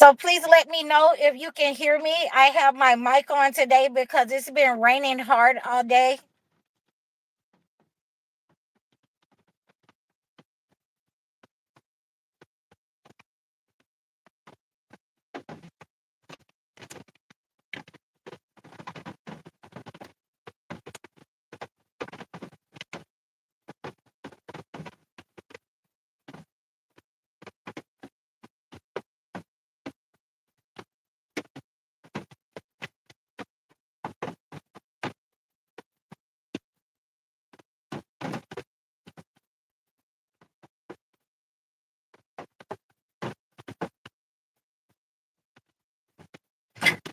So please let me know if you can hear me. I have my mic on today because it's been raining hard all day.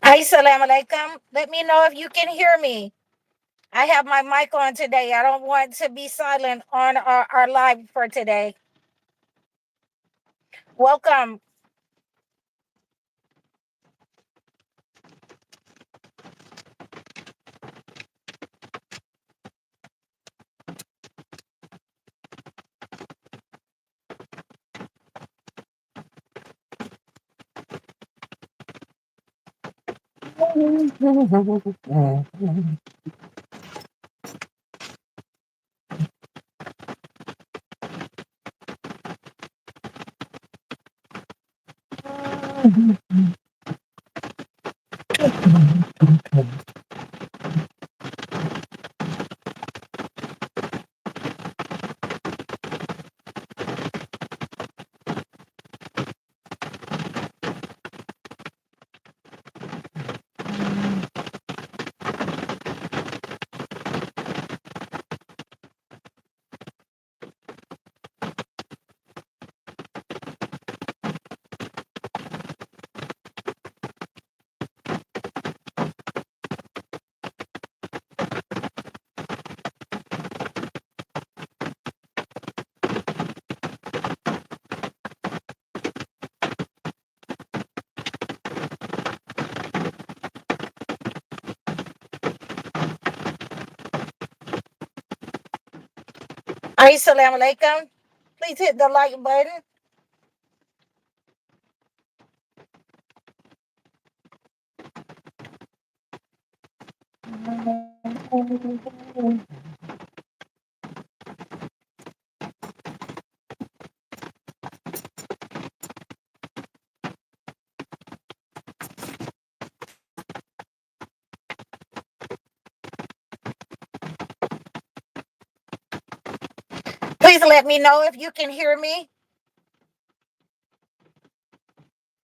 Assalamu alaikum. Let me know if you can hear me. I have my mic on today. I don't want to be silent on our live for today. Welcome. Assalamu alaikum. Please hit the like button. Please let me know if you can hear me.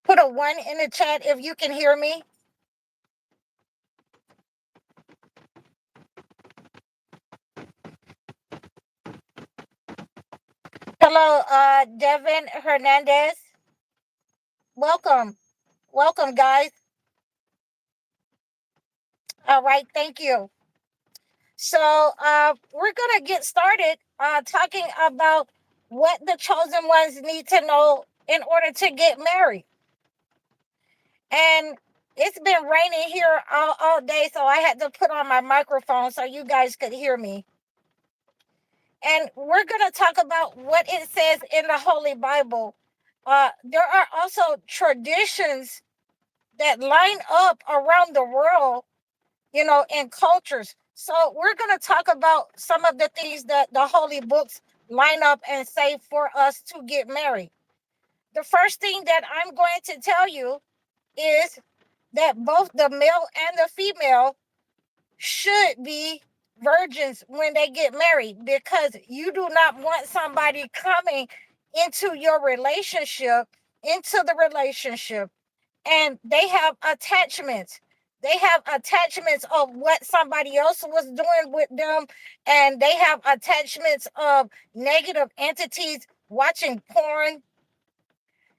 Put a 1 in the chat if you can hear me. Hello, Devin Hernandez. Welcome. Welcome, guys. All right, thank you. So we're going to get started talking about what the chosen ones need to know in order to get married. And it's been raining here all day, so I had to put on my microphone so you guys could hear me. And we're going to talk about what it says in the Holy Bible. There are also traditions that line up around the world, in cultures. So we're going to talk about some of the things that the holy books line up and say for us to get married. The first thing that I'm going to tell you is that both the male and the female should be virgins when they get married, because you do not want somebody coming into the relationship, and they have attachments. They have attachments of what somebody else was doing with them, and they have attachments of negative entities watching porn.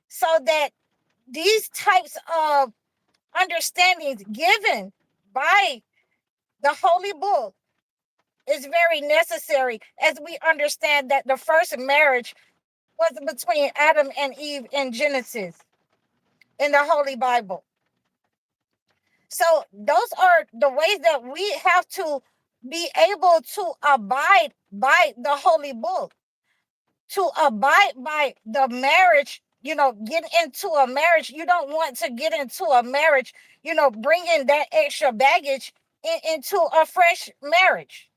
So that these types of understandings given by the Holy Book is very necessary, as we understand that the first marriage was between Adam and Eve in Genesis, in the Holy Bible. So those are the ways that we have to be able to abide by the Holy Book, to abide by the marriage, getting into a marriage. You don't want to get into a marriage, bringing that extra baggage into a fresh marriage.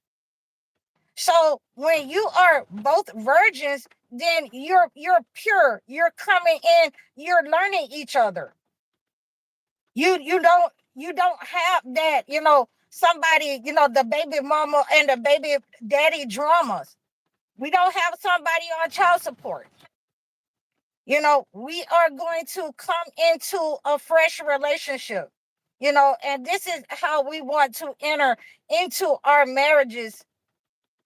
So when you are both virgins, then you're pure. You're coming in. You're learning each other. You don't have that. Somebody. The baby mama and the baby daddy dramas. We don't have somebody on child support. We are going to come into a fresh relationship. And this is how we want to enter into our marriages.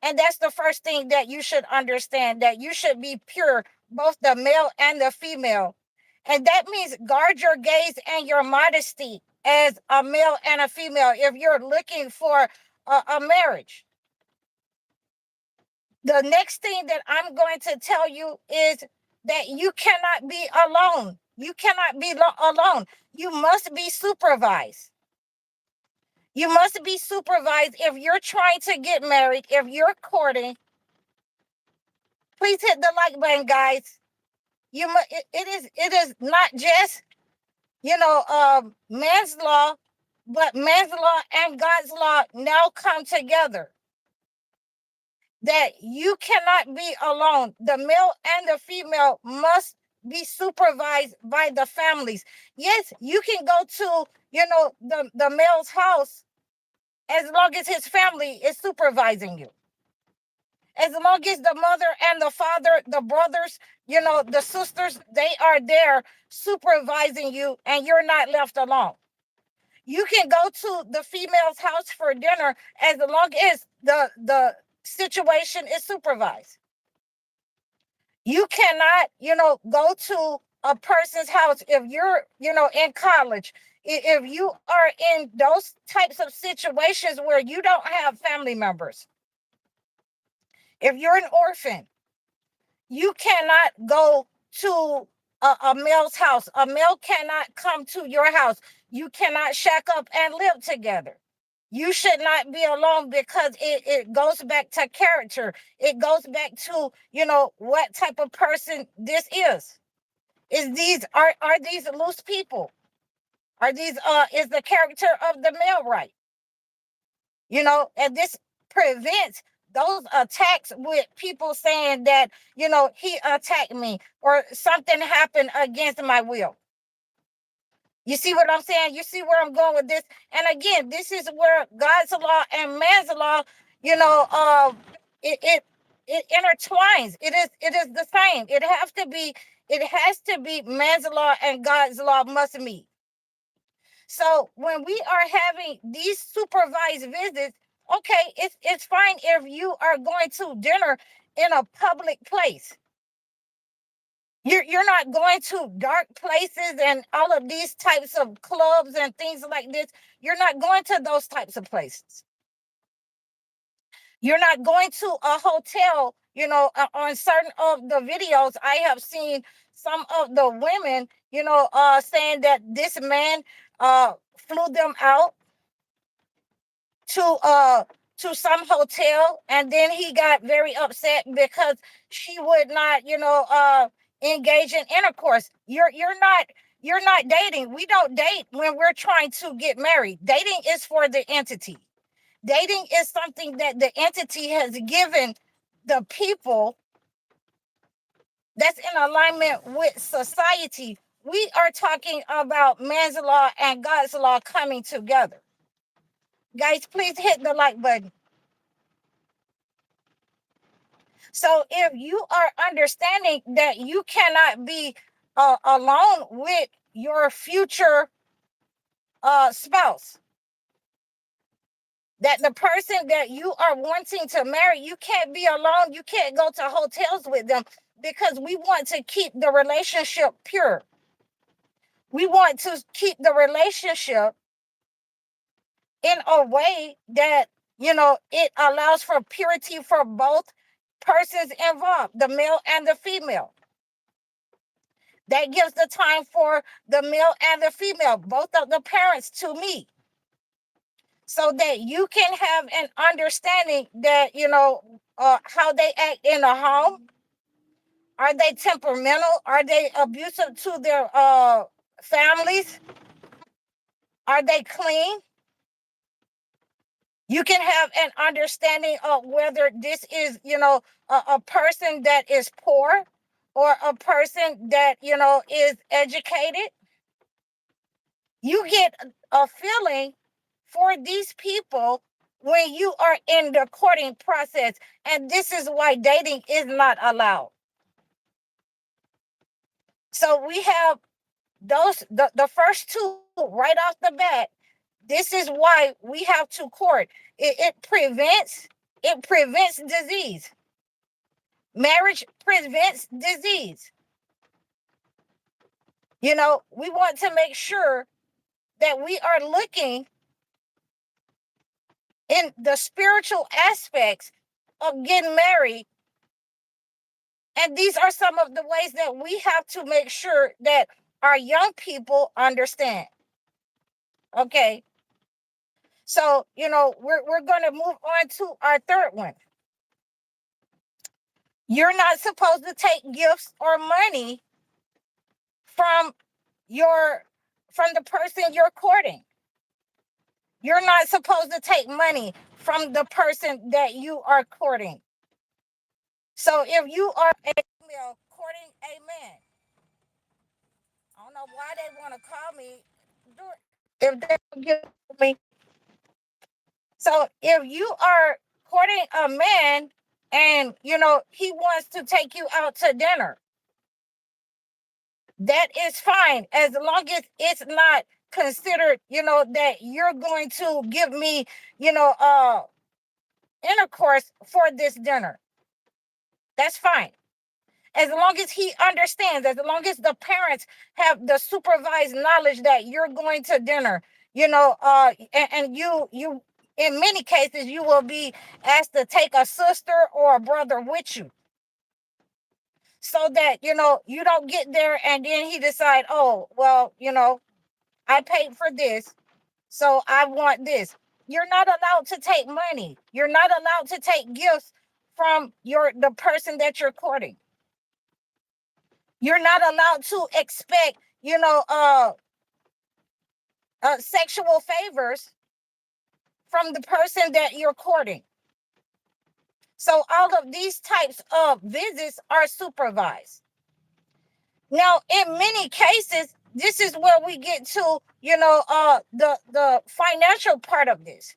And that's the first thing that you should understand, that you should be pure, both the male and the female. And that means guard your gaze and your modesty as a male and a female if you're looking for a marriage. The next thing that I'm going to tell you is that you cannot be alone. You cannot be alone. You must be supervised. You must be supervised if you're trying to get married, if you're courting. Please hit the like button, guys. It is not just man's law, but man's law and God's law now come together. That you cannot be alone. The male and the female must be supervised by the families. Yes, you can go to the male's house as long as his family is supervising you. As long as the mother and the father, the brothers, the sisters, they are there supervising you and you're not left alone. You can go to the female's house for dinner as long as the situation is supervised. You cannot, go to a person's house if you're, in college, if you are in those types of situations where you don't have family members. If you're an orphan, you cannot go to a male's house. A male cannot come to your house. You cannot shack up and live together. You should not be alone because it goes back to character. It goes back to, what type of person this is. Are these loose people? Is the character of the male right? And this prevents those attacks with people saying that, he attacked me or something happened against my will. You see what I'm saying? You see where I'm going with this? And again, this is where God's law and man's law, it intertwines. It is the same. It has to be man's law and God's law must meet. So when we are having these supervised visits, okay, it's fine if you are going to dinner in a public place. You're not going to dark places and all of these types of clubs and things like this. You're not going to those types of places. You're not going to a hotel. On certain of the videos, I have seen some of the women, saying that this man flew them out to some hotel, and then he got very upset because she would not, engage in intercourse. You're not dating. We don't date when we're trying to get married. Dating is for the entity. Dating is something that the entity has given the people that's in alignment with society. We are talking about man's law and God's law coming together. Guys, please hit the like button. So if you are understanding that you cannot be alone with your future spouse, that the person that you are wanting to marry, you can't be alone. You can't go to hotels with them because we want to keep the relationship pure. We want to keep the relationship in a way that, it allows for purity for both persons involved, the male and the female. That gives the time for the male and the female, both of the parents, to meet, so that you can have an understanding that, how they act in a home, Are they temperamental? Are they abusive to their families? Are they clean? You can have an understanding of whether this is, a person that is poor or a person that, is educated. You get a feeling for these people when you are in the courting process. And this is why dating is not allowed. So we have the first two right off the bat. This is why we have to court. It prevents disease. Marriage prevents disease. We want to make sure that we are looking in the spiritual aspects of getting married. And these are some of the ways that we have to make sure that our young people understand. Okay. So, we're going to move on to our third one. You're not supposed to take gifts or money from the person you're courting. You're not supposed to take money from the person that you are courting. So if you are a female courting a man, I don't know why they want to call me. If they don't give me. So if you are courting a man and he wants to take you out to dinner, that is fine as long as it's not considered, that you're going to give me, intercourse for this dinner. That's fine. As long as he understands, as long as the parents have the supervised knowledge that you're going to dinner, and you in many cases you will be asked to take a sister or a brother with you, so that you don't get there and then he decide, oh well, I paid for this, so I want this. You're not allowed to take money. You're not allowed to take gifts from the person that you're courting. You're not allowed to expect, sexual favors from the person that you're courting. So all of these types of visits are supervised. Now, in many cases, this is where we get to, the financial part of this.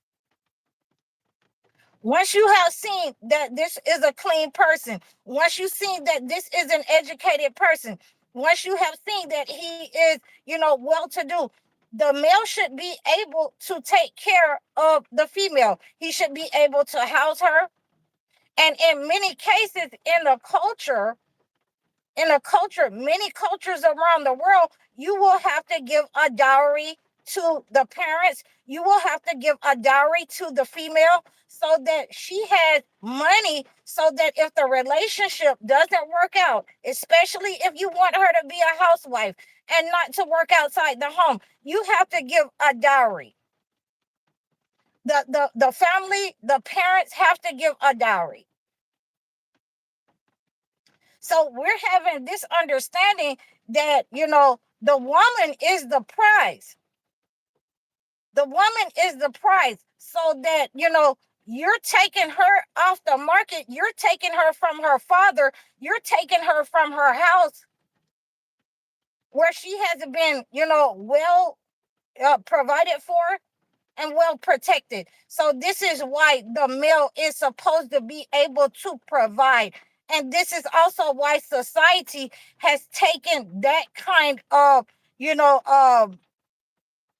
Once you have seen that this is a clean person, once you've seen that this is an educated person, once you have seen that he is, well-to-do, the male should be able to take care of the female. He should be able to house her. And in many cases many cultures around the world, you will have to give a dowry to the parents. You will have to give a dowry to the female so that she has money, so that if the relationship doesn't work out, especially if you want her to be a housewife and not to work outside the home, you have to give a dowry. The family, the parents have to give a dowry. So we're having this understanding that, the woman is the prize. The woman is the prize, so that, you're taking her off the market. You're taking her from her father. You're taking her from her house where she has been, well provided for and well protected. So this is why the male is supposed to be able to provide. And this is also why society has taken that kind of,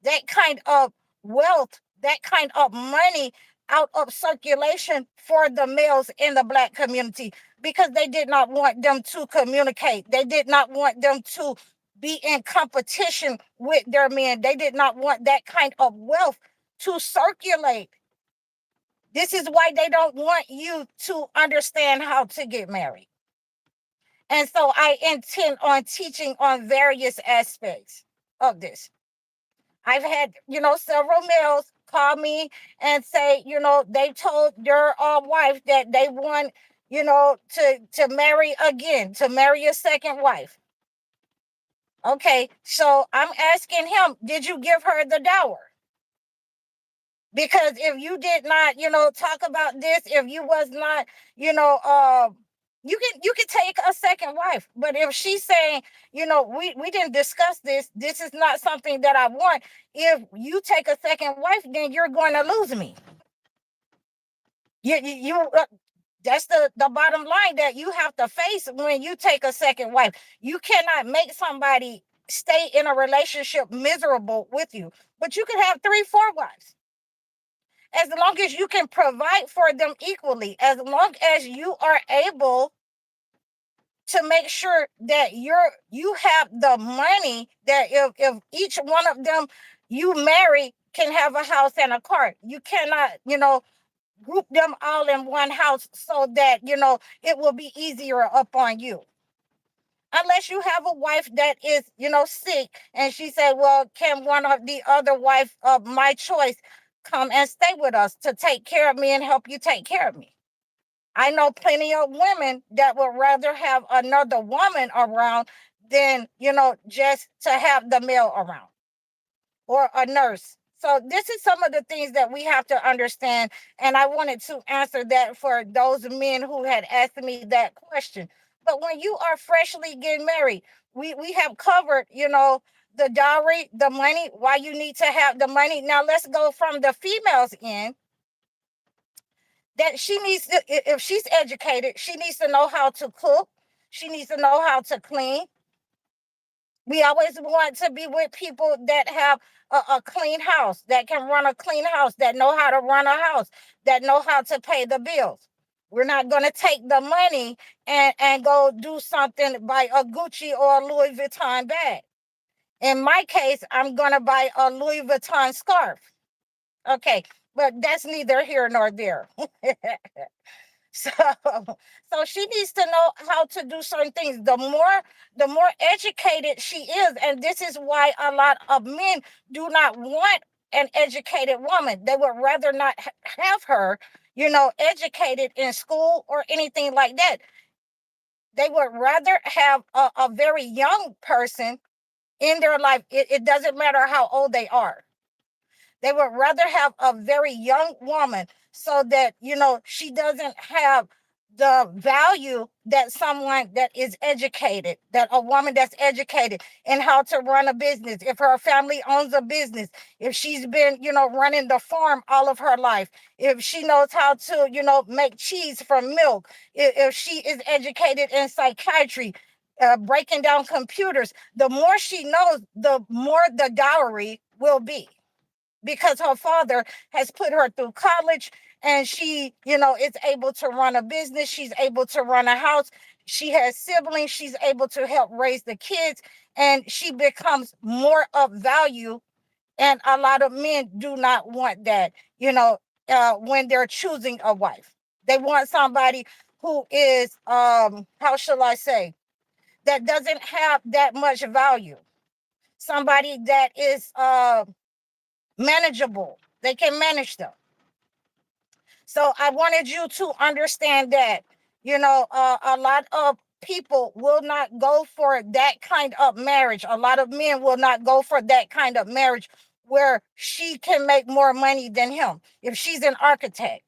that kind of wealth, that kind of money out of circulation for the males in the Black community, because they did not want them to communicate. They did not want them to be in competition with their men. They did not want that kind of wealth to circulate. This is why they don't want you to understand how to get married. And so I intend on teaching on various aspects of this. I've had, several males call me and say, they told their wife that they want, to marry again, to marry a second wife. Okay, so I'm asking him, did you give her the dower? Because if you did not, talk about this, if you was not, you can take a second wife. But if she's saying, we didn't discuss this, this is not something that I want. If you take a second wife, then you're going to lose me. You that's the bottom line that you have to face when you take a second wife. You cannot make somebody stay in a relationship miserable with you, but you can have 3-4 wives. As long as you can provide for them equally, as long as you are able to make sure that you have the money, that if each one of them you marry can have a house and a car, you cannot, group them all in one house so that, it will be easier upon you. Unless you have a wife that is, sick, and she said, well, can one of the other wife of my choice come and stay with us to take care of me and help you take care of me? I know plenty of women that would rather have another woman around than, just to have the male around, or a nurse. So this is some of the things that we have to understand. And I wanted to answer that for those men who had asked me that question. But when you are freshly getting married, we have covered, the dowry, the money, why you need to have the money. Now let's go from the female's end. That she needs to, if she's educated, she needs to know how to cook. She needs to know how to clean. We always want to be with people that have a clean house, that can run a clean house, that know how to run a house, that know how to pay the bills. We're not going to take the money and go do something, buy a Gucci or a Louis Vuitton bag. In my case, I'm going to buy a Louis Vuitton scarf. Okay, but that's neither here nor there. So, so she needs to know how to do certain things. The more educated she is, and this is why a lot of men do not want an educated woman. They would rather not have her, educated in school or anything like that. They would rather have a very young person in their life. It doesn't matter how old they are. They would rather have a very young woman so that, she doesn't have the value that someone that is educated, that a woman that's educated in how to run a business. If her family owns a business, if she's been, running the farm all of her life, if she knows how to, make cheese from milk, if she is educated in psychiatry, breaking down computers, the more she knows, the more the dowry will be. Because her father has put her through college, and she, is able to run a business. She's able to run a house. She has siblings. She's able to help raise the kids, and she becomes more of value. And a lot of men do not want that, when they're choosing a wife. They want somebody who is, how shall I say, that doesn't have that much value. Somebody that is, manageable. They can manage them. So I wanted you to understand that, a lot of people will not go for that kind of marriage. A lot of men will not go for that kind of marriage where she can make more money than him if she's an architect.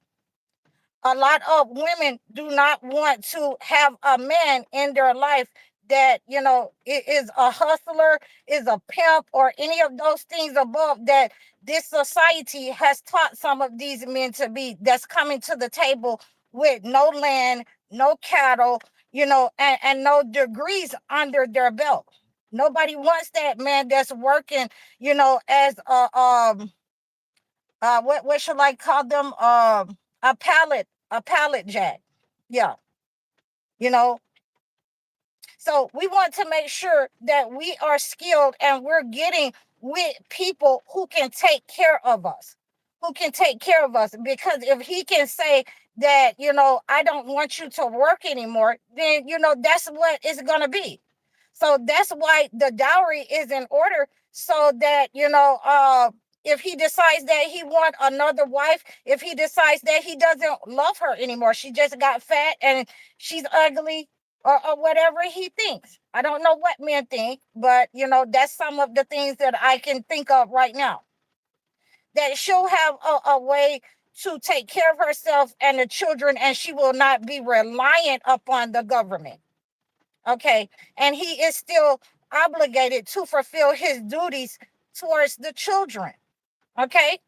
A lot of women do not want to have a man in their life that, is a hustler, is a pimp, or any of those things above that this society has taught some of these men to be, that's coming to the table with no land, no cattle, and no degrees under their belt. Nobody wants that man that's working, as what should I call them? A pallet jack. Yeah. You know, so we want to make sure that we are skilled and we're getting with people who can take care of us, because if he can say that, I don't want you to work anymore, then, that's what it's going to be. So that's why the dowry is in order, so that, If he decides that he wants another wife, if he decides that he doesn't love her anymore, she just got fat and she's ugly, or whatever he thinks. I don't know what men think, but that's some of the things that I can think of right now. That she'll have a way to take care of herself and the children, and she will not be reliant upon the government. Okay. And he is still obligated to fulfill his duties towards the children. Okay.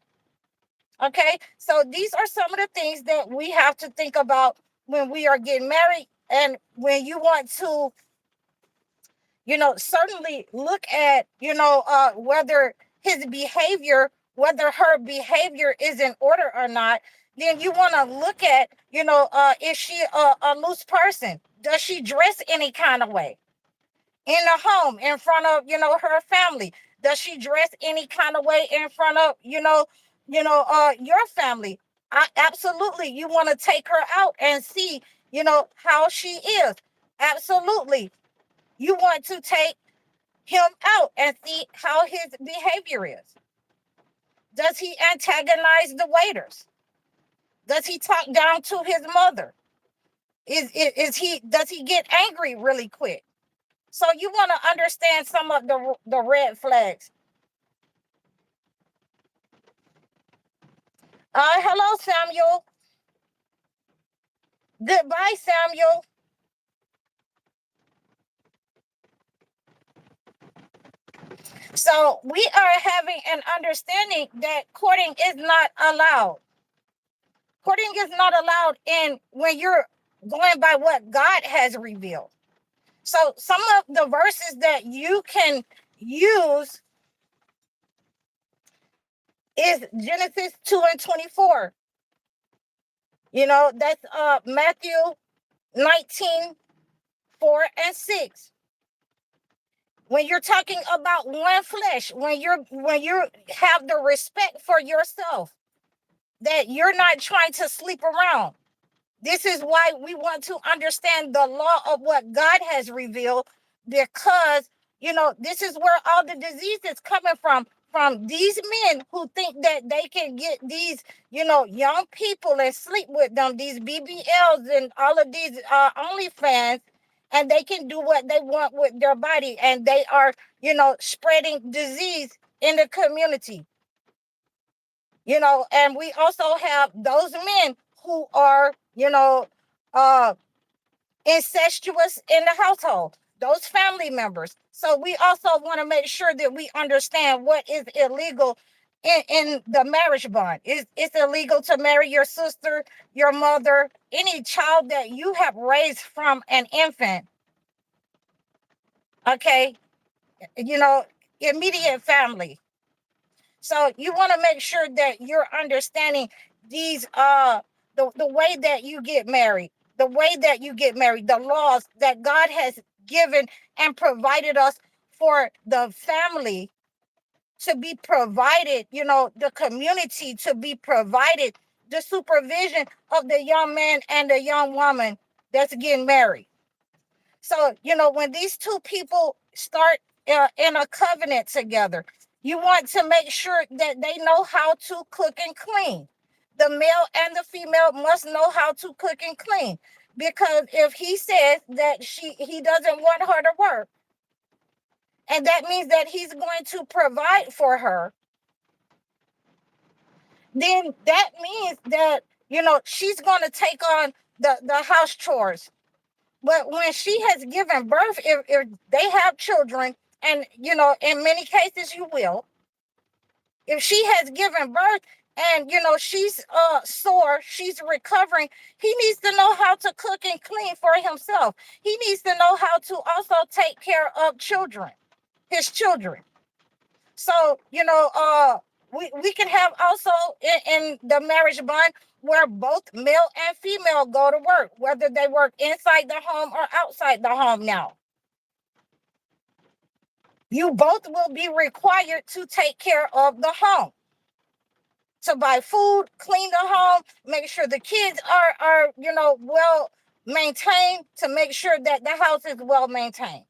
Okay. So these are some of the things that we have to think about when we are getting married, and when you want to, certainly look at, whether his behavior, whether her behavior is in order or not. Then you want to look at, is she a loose person? Does she dress any kind of way in the home, in front of, her family? Does she dress any kind of way in front of, your family? Absolutely. You want to take her out and see, how she is. Absolutely. You want to take him out and see how his behavior is. Does he antagonize the waiters? Does he talk down to his mother? Does he get angry really quick? So you want to understand some of the red flags. Hello, Samuel. Goodbye, Samuel. So we are having an understanding that courting is not allowed. Courting is not allowed when you're going by what God has revealed. So some of the verses that you can use is Genesis 2:24. That's Matthew 19:4-6. When you're talking about one flesh, when you have the respect for yourself, that you're not trying to sleep around. This is why we want to understand the law of what God has revealed, because, this is where all the disease is coming from these men who think that they can get these, young people and sleep with them, these BBLs and all of these OnlyFans, and they can do what they want with their body, and they are, spreading disease in the community. And we also have those men who are, incestuous in the household, those family members. So we also want to make sure that we understand what is illegal in the marriage bond. It's illegal to marry your sister, your mother, any child that you have raised from an infant. Okay. Immediate family. So you want to make sure that you're understanding these the way that you get married, the laws that God has given and provided us for the family to be provided, the community to be provided, the supervision of the young man and the young woman that's getting married. So, when these two people start in a covenant together, you want to make sure that they know how to cook and clean. The male and the female must know how to cook and clean, because if he says that he doesn't want her to work, and that means that he's going to provide for her, then that means that, she's going to take on the house chores. But when she has given birth, if they have children, and, in many cases you will, if she has given birth and, she's sore, she's recovering, he needs to know how to cook and clean for himself. He needs to know how to also take care of his children. So, we can have also in the marriage bond where both male and female go to work, whether they work inside the home or outside the home now. You both will be required to take care of the home, to buy food, clean the home, make sure the kids are well maintained, to make sure that the house is well maintained.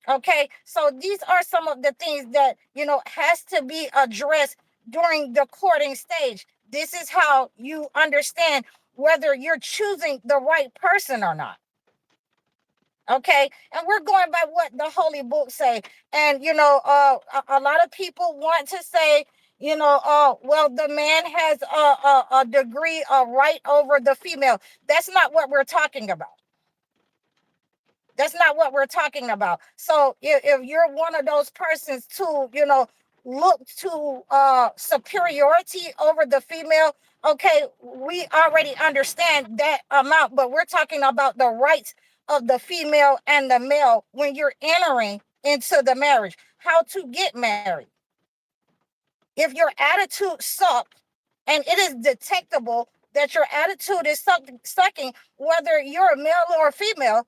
Okay, so these are some of the things that has to be addressed during the courting stage. This is how you understand whether you're choosing the right person or not. Okay, and we're going by what the holy books say. And a lot of people want to say, well, the man has a degree of right over the female. That's not what we're talking about. That's not what we're talking about. So if you're one of those persons to, look to superiority over the female, okay, we already understand that amount, but we're talking about the rights of the female and the male when you're entering into the marriage, how to get married. If your attitude sucks, and it is detectable that your attitude is sucking, whether you're a male or a female,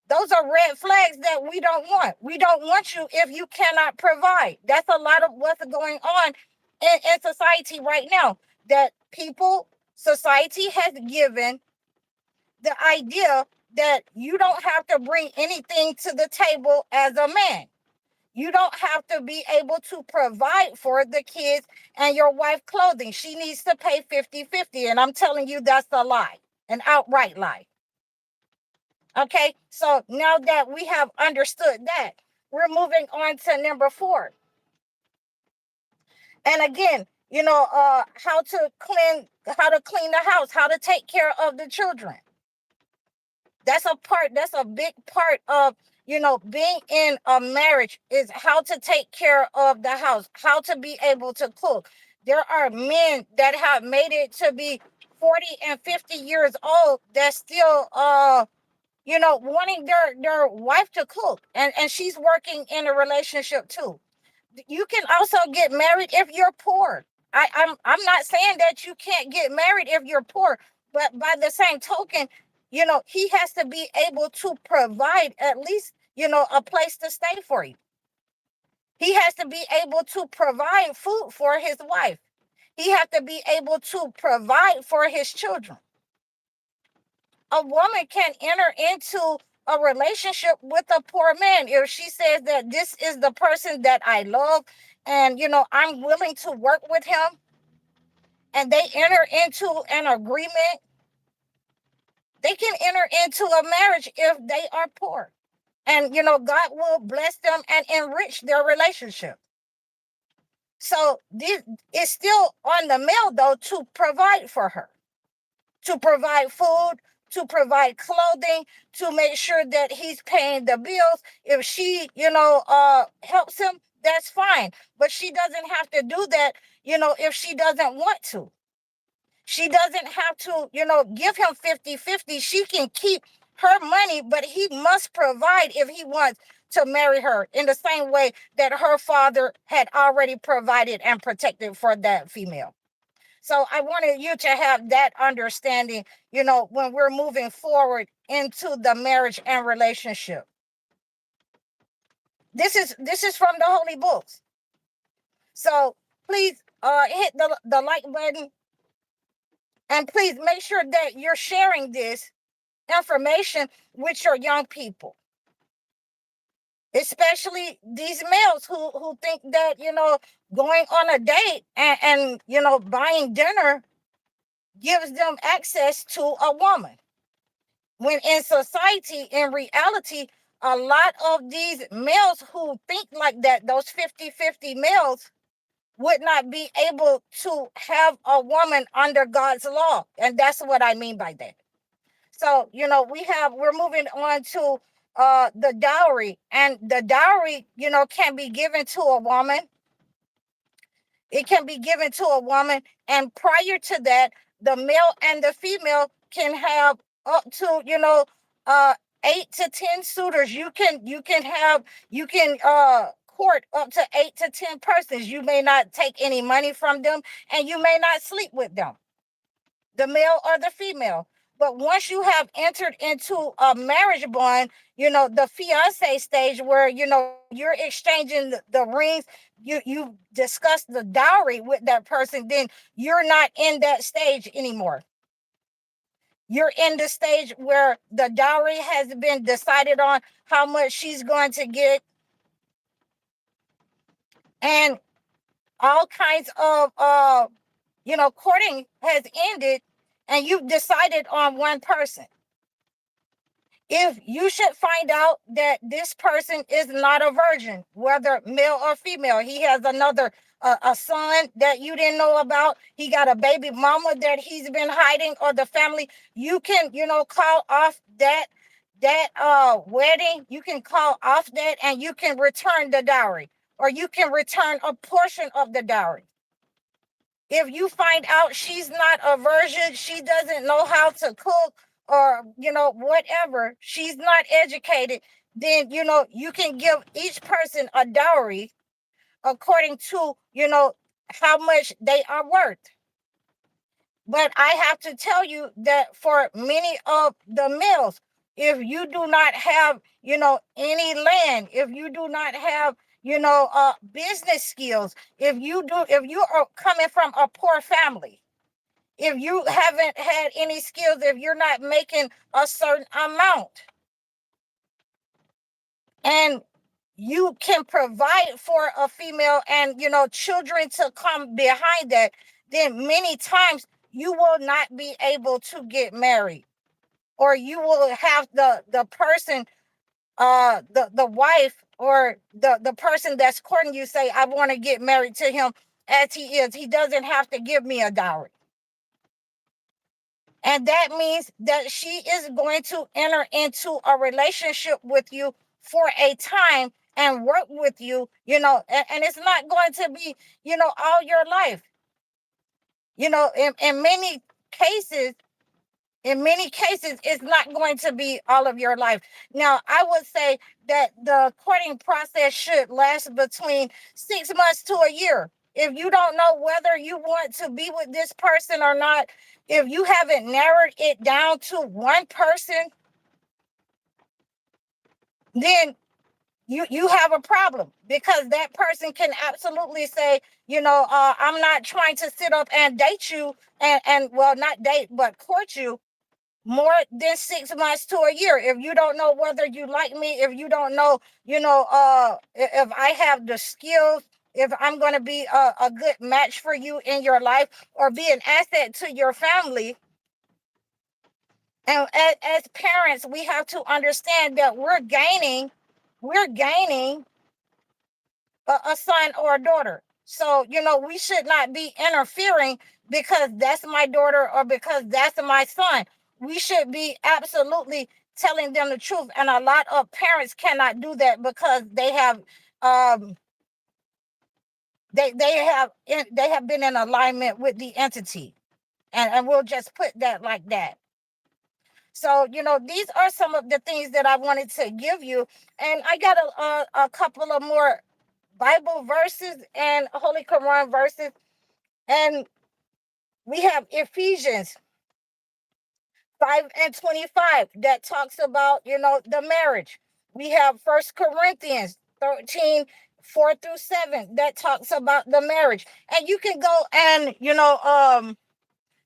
those are red flags that we don't want. We don't want you if you cannot provide. That's a lot of what's going on in society right now. That society has given the idea that you don't have to bring anything to the table as a man. You don't have to be able to provide for the kids and your wife clothing. She needs to pay 50-50. And I'm telling you, that's a lie, an outright lie. Okay, so now that we have understood that, we're moving on to number 4. And again, how to clean the house, how to take care of the children. That's a big part of, being in a marriage, is how to take care of the house, how to be able to cook. There are men that have made it to be 40 and 50 years old that still wanting their wife to cook, and she's working in a relationship too. You can also get married if you're poor. I'm not saying that you can't get married if you're poor, but by the same token, he has to be able to provide at least, a place to stay for you. He has to be able to provide food for his wife. He has to be able to provide for his children. A woman can enter into a relationship with a poor man if she says that this is the person that I love, and I'm willing to work with him, and they enter into an agreement. They can enter into a marriage if they are poor, and God will bless them and enrich their relationship. So this is still on the male, though, to provide for her, to provide food, to provide clothing, to make sure that he's paying the bills. If she, helps him, that's fine. But she doesn't have to do that, if she doesn't want to. She doesn't have to, give him 50-50. She can keep her money, but he must provide if he wants to marry her, in the same way that her father had already provided and protected for that female. So I wanted you to have that understanding, when we're moving forward into the marriage and relationship. This is from the holy books. So please hit the like button, and please make sure that you're sharing this information with your young people, especially these males who think that, going on a date and buying dinner gives them access to a woman. When in society, in reality, a lot of these males who think like that, those 50-50 males, would not be able to have a woman under God's law. And that's what I mean by that. So, we're moving on to the dowry. And the dowry, can be given to a woman. It can be given to a woman. And prior to that, the male and the female can have up to, 8 to 10 suitors. You can court up to 8 to 10 persons. You may not take any money from them, and you may not sleep with them, the male or the female. But once you have entered into a marriage bond, the fiance stage, where, you're exchanging the rings, you discuss the dowry with that person, then you're not in that stage anymore. You're in the stage where the dowry has been decided on, how much she's going to get, and all kinds of courting has ended, and you've decided on one person. If you should find out that this person is not a virgin, whether male or female, he has another a son that you didn't know about, he got a baby mama that he's been hiding, or the family, you can call off that wedding. You can call off that, and you can return the dowry, or you can return a portion of the dowry. If you find out she's not a virgin, she doesn't know how to cook, or whatever, she's not educated, then you can give each person a dowry according to how much they are worth. But I have to tell you that for many of the males, if you do not have any land, if you do not have business skills, if you are coming from a poor family, if you haven't had any skills, if you're not making a certain amount, and you can provide for a female and children to come behind that, then many times you will not be able to get married, or you will have the person, the wife, or the person that's courting you say, I want to get married to him as he is. He doesn't have to give me a dowry. And that means that she is going to enter into a relationship with you for a time and work with you, and it's not going to be, all your life. In many cases, it's not going to be all of your life. Now, I would say that the courting process should last between 6 months to a year. If you don't know whether you want to be with this person or not, if you haven't narrowed it down to one person, then you have a problem, because that person can absolutely say, I'm not trying to sit up and date you, and well, not date, but court you more than 6 months to a year. If you don't know whether you like me, if you don't know, if I have the skills, if I'm going to be a good match for you in your life, or be an asset to your family. And as parents, we have to understand that we're gaining a son or a daughter. So, we should not be interfering because that's my daughter or because that's my son. We should be absolutely telling them the truth. And a lot of parents cannot do that because they have they have been in alignment with the entity. And we'll just put that like that. So, these are some of the things that I wanted to give you. And I got a couple of more Bible verses and Holy Quran verses. And we have Ephesians 5:25 that talks about, the marriage. We have 1 Corinthians 13:4-7 that talks about the marriage. And you can go and,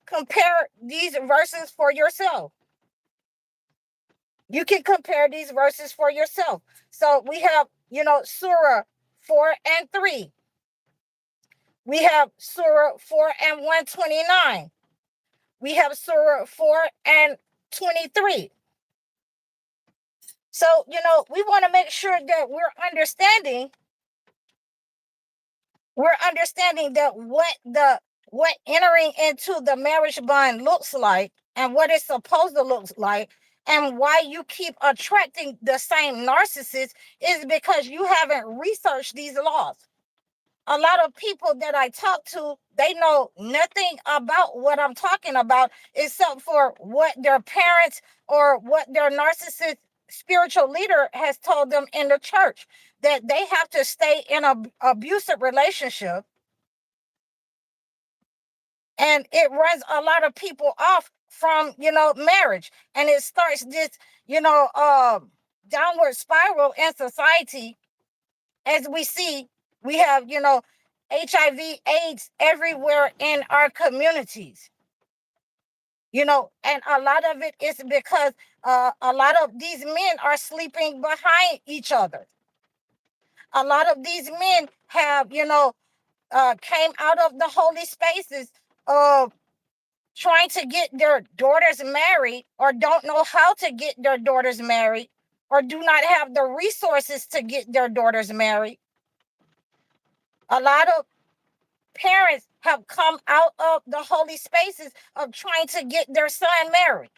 compare these verses for yourself. You can compare these verses for yourself. So we have, Surah 4:3. We have Surah 4:129. We have Surah 4:23. So, we want to make sure that we're understanding that what entering into the marriage bond looks like, and what it's supposed to look like, and why you keep attracting the same narcissist is because you haven't researched these laws. A lot of people that I talk to, they know nothing about what I'm talking about, except for what their parents or what their narcissist spiritual leader has told them in the church, that they have to stay in an abusive relationship. And it runs a lot of people off from, marriage. And it starts this, downward spiral in society. As we see, we have, HIV, AIDS everywhere in our communities. And a lot of it is because a lot of these men are sleeping behind each other. A lot of these men have, came out of the holy spaces of trying to get their daughters married, or don't know how to get their daughters married, or do not have the resources to get their daughters married. A lot of parents have come out of the holy spaces of trying to get their son married.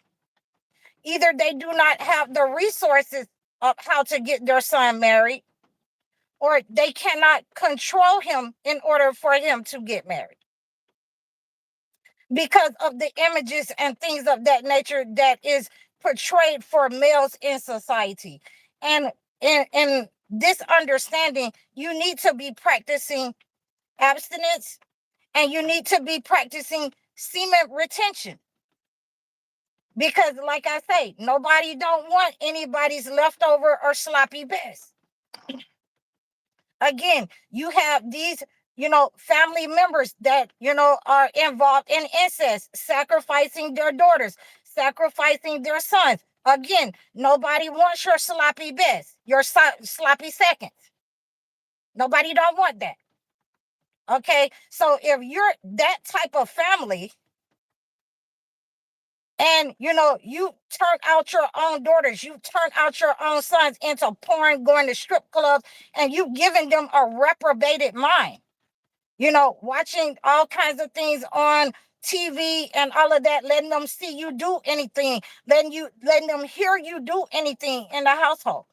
Either they do not have the resources of how to get their son married, or they cannot control him in order for him to get married because of the images and things of that nature that is portrayed for males in society. And in this understanding, you need to be practicing abstinence, and you need to be practicing semen retention. Because like I say, nobody don't want anybody's leftover or sloppy best. Again, you have these, family members that, are involved in incest, sacrificing their daughters, sacrificing their sons. Again, nobody wants your sloppy best, your sloppy seconds. Nobody don't want that. Okay, so if you're that type of family, and you turn out your own daughters, you turn out your own sons into porn, going to strip clubs, and you giving them a reprobated mind, watching all kinds of things on TV and all of that, letting them see you do anything, letting them hear you do anything in the household.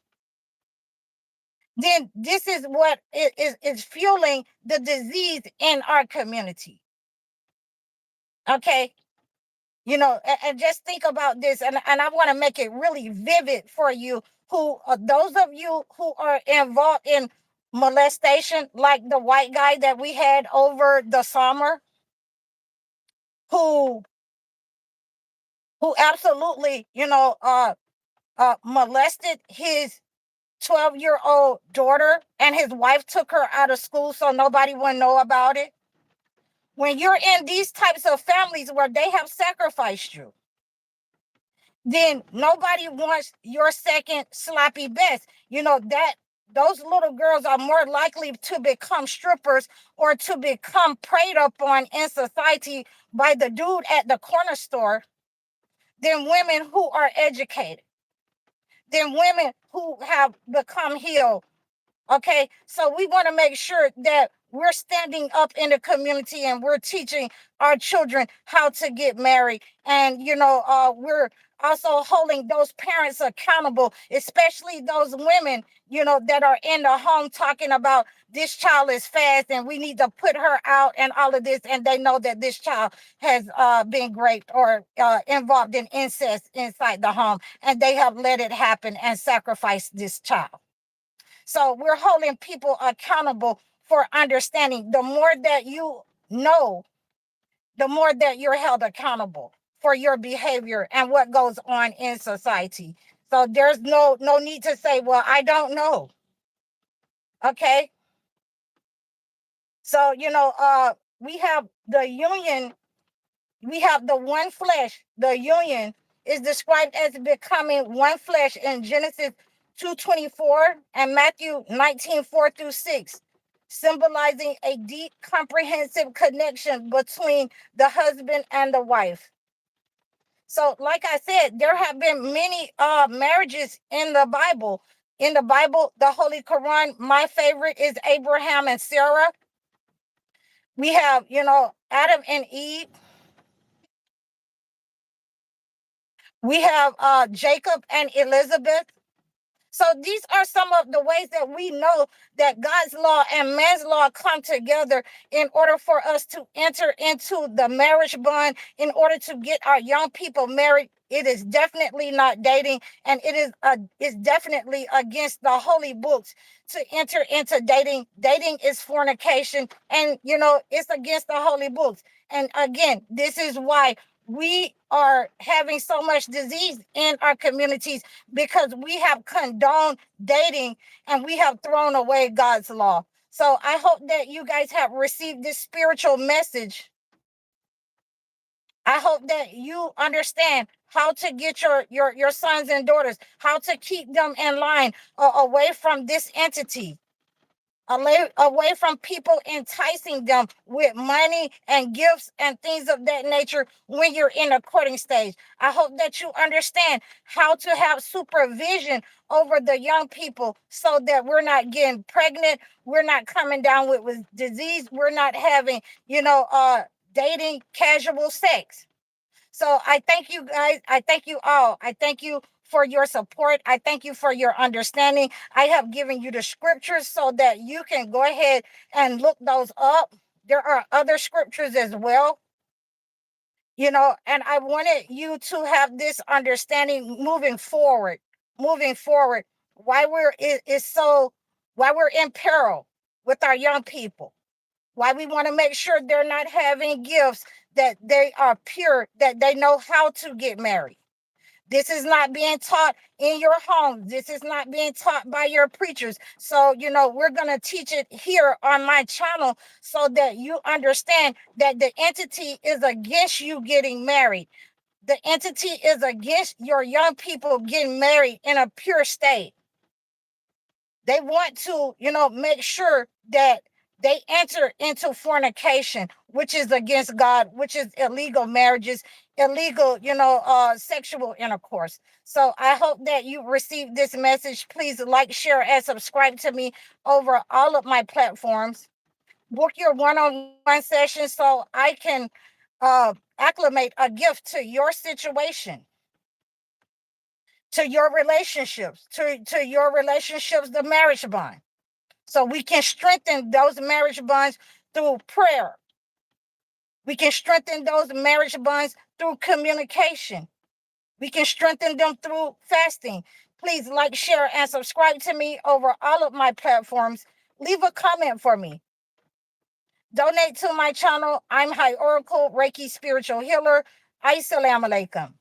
Then this is what is fueling the disease in our community. Okay. And just think about this, and I want to make it really vivid for you, who those of you who are involved in molestation, like the white guy that we had over the summer, who absolutely, molested his 12-year-old daughter, and his wife took her out of school so nobody would know about it. When you're in these types of families where they have sacrificed you, then nobody wants your second sloppy best. That those little girls are more likely to become strippers or to become preyed upon in society by the dude at the corner store than women who are educated, than women who have become healed. Okay, so we want to make sure that we're standing up in the community and we're teaching our children how to get married. And, we're also holding those parents accountable, especially those women, that are in the home talking about this child is fast and we need to put her out and all of this. And they know that this child has been raped or involved in incest inside the home, and they have let it happen and sacrificed this child. So we're holding people accountable for understanding. The more that you know, the more that you're held accountable for your behavior and what goes on in society. So there's no need to say, well, I don't know. Okay. So, we have the union, we have the one flesh. The union is described as becoming one flesh in Genesis 2:24 and Matthew 19:4-6, symbolizing a deep, comprehensive connection between the husband and the wife. So, like I said, there have been many marriages in the Bible. In the Bible, the Holy Quran, my favorite is Abraham and Sarah. We have, Adam and Eve. We have Jacob and Elizabeth. So these are some of the ways that we know that God's law and man's law come together in order for us to enter into the marriage bond, in order to get our young people married. It is definitely not dating, and it's definitely against the holy books to enter into dating. Dating is fornication, and it's against the holy books. And again, this is why we are having so much disease in our communities, because we have condoned dating and we have thrown away God's law. So I hope that you guys have received this spiritual message I hope that you understand how to get your sons and daughters, how to keep them in line, away from this entity, away from people enticing them with money and gifts and things of that nature when you're in a courting stage. I hope that you understand how to have supervision over the young people so that we're not getting pregnant, we're not coming down with disease, we're not having, dating casual sex. So I thank you guys. I thank you all. I thank you for your support. I thank you for your understanding. I have given you the scriptures so that you can go ahead and look those up. There are other scriptures as well, and I wanted you to have this understanding moving forward, why why we're in peril with our young people, why we want to make sure they're not having gifts, that they are pure, that they know how to get married. This is not being taught in your home. This is not being taught by your preachers. So, we're going to teach it here on my channel so that you understand that the entity is against you getting married. The entity is against your young people getting married in a pure state. They want to, make sure that they enter into fornication, which is against God, which is illegal marriages, illegal, sexual intercourse. So I hope that you receive this message. Please like, share, and subscribe to me over all of my platforms. Book your one-on-one session so I can acclimate a gift to your situation, to your relationships, to your relationships, the marriage bond. So we can strengthen those marriage bonds through prayer. We can strengthen those marriage bonds through communication. We can strengthen them through fasting. Please like, share, and subscribe to me over all of my platforms. Leave a comment for me. Donate to my channel. I'm HighOracle, Reiki Spiritual Healer. Assalamu alaikum.